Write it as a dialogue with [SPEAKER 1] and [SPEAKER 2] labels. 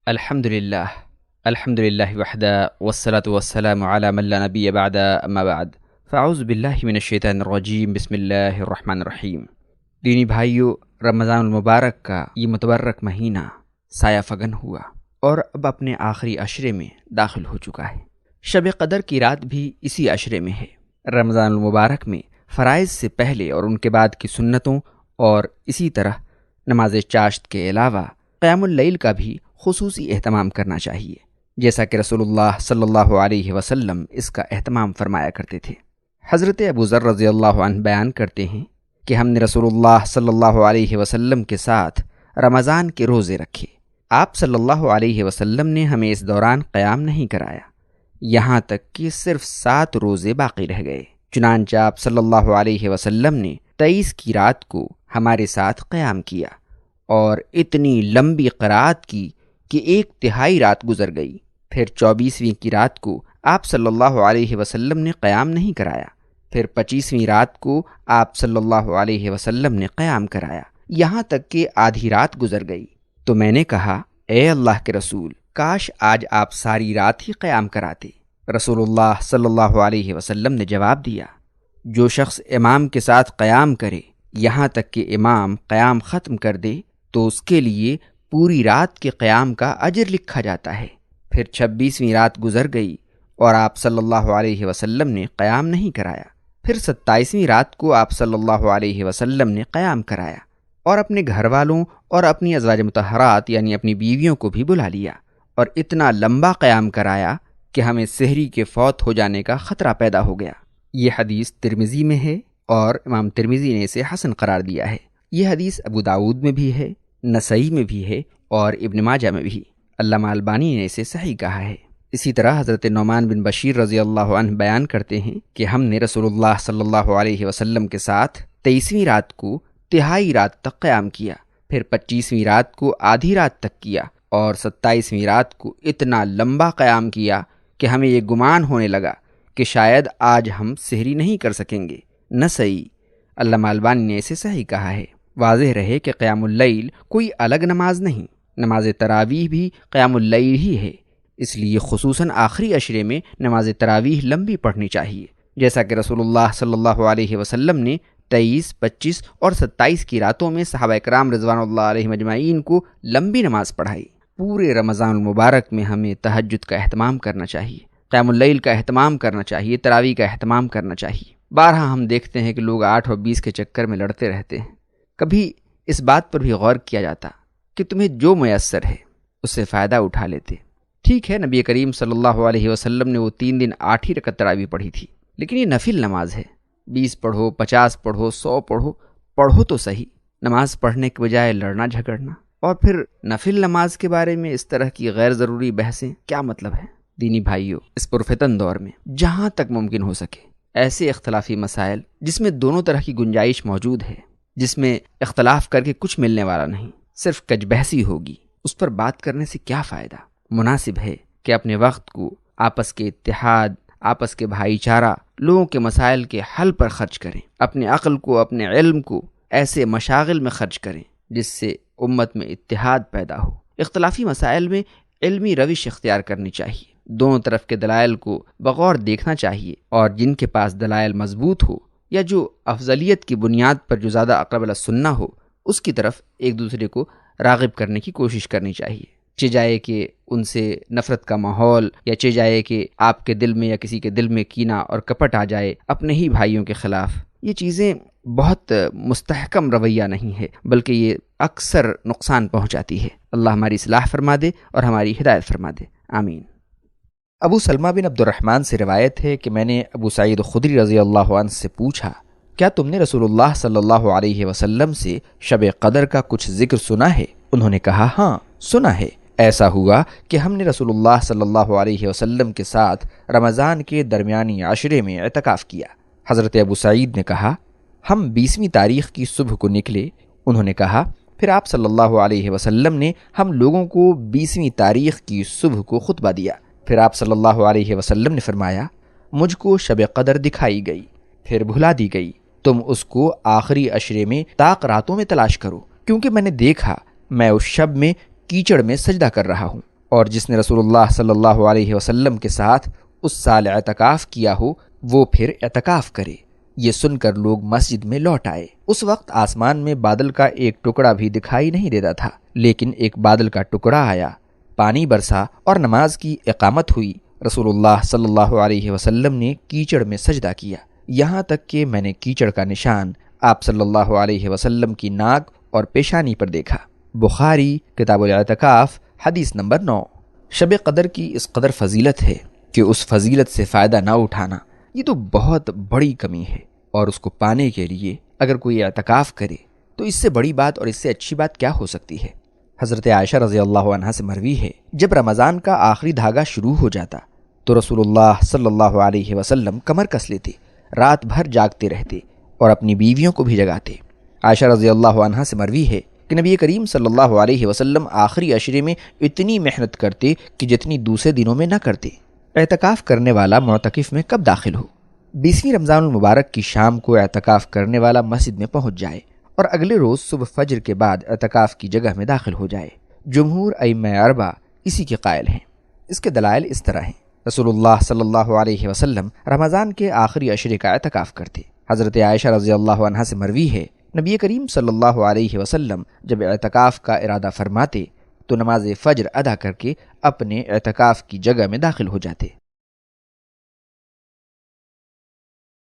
[SPEAKER 1] الحمد للہ وحدہ والصلاة والسلام علی من لا نبی بعد اما بعد فاعوذ باللہ من الشیطان الرجیم بسم اللہ الرحمن الرحیم۔ دینی بھائیو، رمضان المبارک کا یہ متبرک مہینہ سایہ فگن ہوا اور اب اپنے آخری عشرے میں داخل ہو چکا ہے۔ شب قدر کی رات بھی اسی عشرے میں ہے۔ رمضان المبارک میں فرائض سے پہلے اور ان کے بعد کی سنتوں اور اسی طرح نماز چاشت کے علاوہ قیام اللیل کا بھی خصوصی اہتمام کرنا چاہیے، جیسا کہ رسول اللہ صلی اللہ علیہ وسلم اس کا اہتمام فرمایا کرتے تھے۔ حضرت ابو ذر رضی اللہ عنہ بیان کرتے ہیں کہ ہم نے رسول اللہ صلی اللہ علیہ وسلم کے ساتھ رمضان کے روزے رکھے۔ آپ صلی اللہ علیہ وسلم نے ہمیں اس دوران قیام نہیں کرایا، یہاں تک کہ صرف 7 روزے باقی رہ گئے۔ چنانچہ آپ صلی اللہ علیہ وسلم نے 23 کی رات کو ہمارے ساتھ قیام کیا اور اتنی لمبی قرات کی کہ 1/3 رات گزر گئی۔ پھر 24ویں کی رات کو آپ صلی اللہ علیہ وسلم نے قیام نہیں کرایا۔ پھر 25ویں رات کو آپ صلی اللہ علیہ وسلم نے قیام کرایا، یہاں تک کہ آدھی رات گزر گئی۔ تو میں نے کہا، اے اللہ کے رسول، کاش آج آپ ساری رات ہی قیام کراتے۔ رسول اللہ صلی اللہ علیہ وسلم نے جواب دیا، جو شخص امام کے ساتھ قیام کرے یہاں تک کہ امام قیام ختم کر دے تو اس کے لیے پوری رات کے قیام کا اجر لکھا جاتا ہے۔ پھر 26ویں رات گزر گئی اور آپ صلی اللہ علیہ وسلم نے قیام نہیں کرایا۔ پھر 27ویں رات کو آپ صلی اللہ علیہ وسلم نے قیام کرایا اور اپنے گھر والوں اور اپنی ازواج مطہرات یعنی اپنی بیویوں کو بھی بلا لیا اور اتنا لمبا قیام کرایا کہ ہمیں سحری کے فوت ہو جانے کا خطرہ پیدا ہو گیا۔ یہ حدیث ترمذی میں ہے اور امام ترمذی نے اسے حسن قرار دیا ہے۔ یہ حدیث ابو داؤد میں بھی ہے، نسائی میں بھی ہے اور ابن ماجہ میں بھی۔ علامہ البانی نے اسے صحیح کہا ہے۔ اسی طرح حضرت نعمان بن بشیر رضی اللہ عنہ بیان کرتے ہیں کہ ہم نے رسول اللہ صلی اللہ علیہ وسلم کے ساتھ 23ویں رات کو تہائی رات تک قیام کیا، پھر 25ویں رات کو آدھی رات تک کیا اور 27ویں رات کو اتنا لمبا قیام کیا کہ ہمیں یہ گمان ہونے لگا کہ شاید آج ہم سحری نہیں کر سکیں گے۔ نسائی۔ علامہ البانی نے اسے صحیح کہا ہے۔ واضح رہے کہ قیام اللیل کوئی الگ نماز نہیں، نماز تراویح بھی قیام اللیل ہی ہے، اس لیے خصوصاً آخری عشرے میں نماز تراویح لمبی پڑھنی چاہیے، جیسا کہ رسول اللہ صلی اللہ علیہ وسلم نے 23، 25 اور 27 کی راتوں میں صحابہ کرام رضوان اللہ علیہم اجمعین کو لمبی نماز پڑھائی۔ پورے رمضان المبارک میں ہمیں تہجد کا اہتمام کرنا چاہیے، قیام اللیل کا اہتمام کرنا چاہیے، تراویح کا اہتمام کرنا چاہیے۔ بارہا ہم دیکھتے ہیں کہ لوگ 8 اور 20 کے چکر میں لڑتے رہتے ہیں۔ کبھی اس بات پر بھی غور کیا جاتا کہ تمہیں جو میسر ہے اس سے فائدہ اٹھا لیتے۔ ٹھیک ہے، نبی کریم صلی اللہ علیہ وسلم نے وہ 3 دن 8 ہی رکعت تراویح پڑھی تھی، لیکن یہ نفل نماز ہے۔ 20 پڑھو، 50 پڑھو، 100 پڑھو، پڑھو تو صحیح۔ نماز پڑھنے کے بجائے لڑنا جھگڑنا اور پھر نفل نماز کے بارے میں اس طرح کی غیر ضروری بحثیں، کیا مطلب ہے؟ دینی بھائیوں، اس پرفتن دور میں جہاں تک ممکن ہو سکے ایسے اختلافی مسائل جس میں دونوں طرح کی گنجائش موجود ہے، جس میں اختلاف کر کے کچھ ملنے والا نہیں، صرف کج بحثی ہوگی، اس پر بات کرنے سے کیا فائدہ؟ مناسب ہے کہ اپنے وقت کو آپس کے اتحاد، آپس کے بھائی چارہ، لوگوں کے مسائل کے حل پر خرچ کریں، اپنے عقل کو، اپنے علم کو ایسے مشاغل میں خرچ کریں جس سے امت میں اتحاد پیدا ہو۔ اختلافی مسائل میں علمی روش اختیار کرنی چاہیے، دونوں طرف کے دلائل کو بغور دیکھنا چاہیے اور جن کے پاس دلائل مضبوط ہو یا جو افضلیت کی بنیاد پر جو زیادہ اقرب الی السنہ ہو، اس کی طرف ایک دوسرے کو راغب کرنے کی کوشش کرنی چاہیے۔ چہ جائے کہ ان سے نفرت کا ماحول یا چہ جائے کہ آپ کے دل میں یا کسی کے دل میں کینہ اور کپٹ آ جائے اپنے ہی بھائیوں کے خلاف، یہ چیزیں بہت مستحکم رویہ نہیں ہے، بلکہ یہ اکثر نقصان پہنچاتی ہے۔ اللہ ہماری اصلاح فرما دے اور ہماری ہدایت فرما دے، آمین۔ ابو سلمہ بن عبد الرحمن سے روایت ہے کہ میں نے ابو سعید خدری رضی اللہ عنہ سے پوچھا، کیا تم نے رسول اللہ صلی اللہ علیہ وسلم سے شب قدر کا کچھ ذکر سنا ہے؟ انہوں نے کہا، ہاں سنا ہے۔ ایسا ہوا کہ ہم نے رسول اللہ صلی اللہ علیہ وسلم کے ساتھ رمضان کے درمیانی عشرے میں اعتکاف کیا۔ حضرت ابو سعید نے کہا، ہم 20ویں تاریخ کی صبح کو نکلے۔ انہوں نے کہا، پھر آپ صلی اللہ علیہ وسلم نے ہم لوگوں کو 20ویں تاریخ کی صبح کو خطبہ دیا۔ پھر آپ صلی اللہ علیہ وسلم نے فرمایا، مجھ کو شب قدر دکھائی گئی، پھر بھلا دی گئی، تم اس کو آخری عشرے میں طاق راتوں میں تلاش کرو، کیونکہ میں نے دیکھا میں اس شب میں کیچڑ میں سجدہ کر رہا ہوں۔ اور جس نے رسول اللہ صلی اللہ علیہ وسلم کے ساتھ اس سال اعتکاف کیا ہو وہ پھر اعتکاف کرے۔ یہ سن کر لوگ مسجد میں لوٹ آئے۔ اس وقت آسمان میں بادل کا ایک ٹکڑا بھی دکھائی نہیں دیتا تھا، لیکن ایک بادل کا ٹکڑا آیا، پانی برسا اور نماز کی اقامت ہوئی۔ رسول اللہ صلی اللہ علیہ وسلم نے کیچڑ میں سجدہ کیا، یہاں تک کہ میں نے کیچڑ کا نشان آپ صلی اللہ علیہ وسلم کی ناک اور پیشانی پر دیکھا۔ بخاری کتاب الاعتکاف حدیث نمبر 9۔ شب قدر کی اس قدر فضیلت ہے کہ اس فضیلت سے فائدہ نہ اٹھانا یہ تو بہت بڑی کمی ہے، اور اس کو پانے کے لیے اگر کوئی اعتکاف کرے تو اس سے بڑی بات اور اس سے اچھی بات کیا ہو سکتی ہے۔ حضرت عائشہ رضی اللہ عنہا سے مروی ہے، جب رمضان کا آخری دھاگا شروع ہو جاتا تو رسول اللہ صلی اللہ علیہ وسلم کمر کس لیتے، رات بھر جاگتے رہتے اور اپنی بیویوں کو بھی جگاتے۔ عائشہ رضی اللہ عنہا سے مروی ہے کہ نبی کریم صلی اللہ علیہ وسلم آخری عشرے میں اتنی محنت کرتے کہ جتنی دوسرے دنوں میں نہ کرتے۔ اعتکاف کرنے والا معتکف میں کب داخل ہو؟ 20ویں رمضان المبارک کی شام کو اعتکاف کرنے والا مسجد میں پہنچ جائے اور اگلے روز صبح فجر کے بعد اعتکاف کی جگہ میں داخل ہو جائے۔ جمہور ائمہ اربعہ اسی کے قائل ہیں۔ اس کے دلائل اس طرح ہیں۔ رسول اللہ صلی اللہ علیہ وسلم رمضان کے آخری عشرے کا اعتکاف کرتے۔ حضرت عائشہ رضی اللہ عنہا سے مروی ہے، نبی کریم صلی اللہ علیہ وسلم جب اعتکاف کا ارادہ فرماتے تو نماز فجر ادا کر کے اپنے اعتکاف کی جگہ میں داخل ہو جاتے۔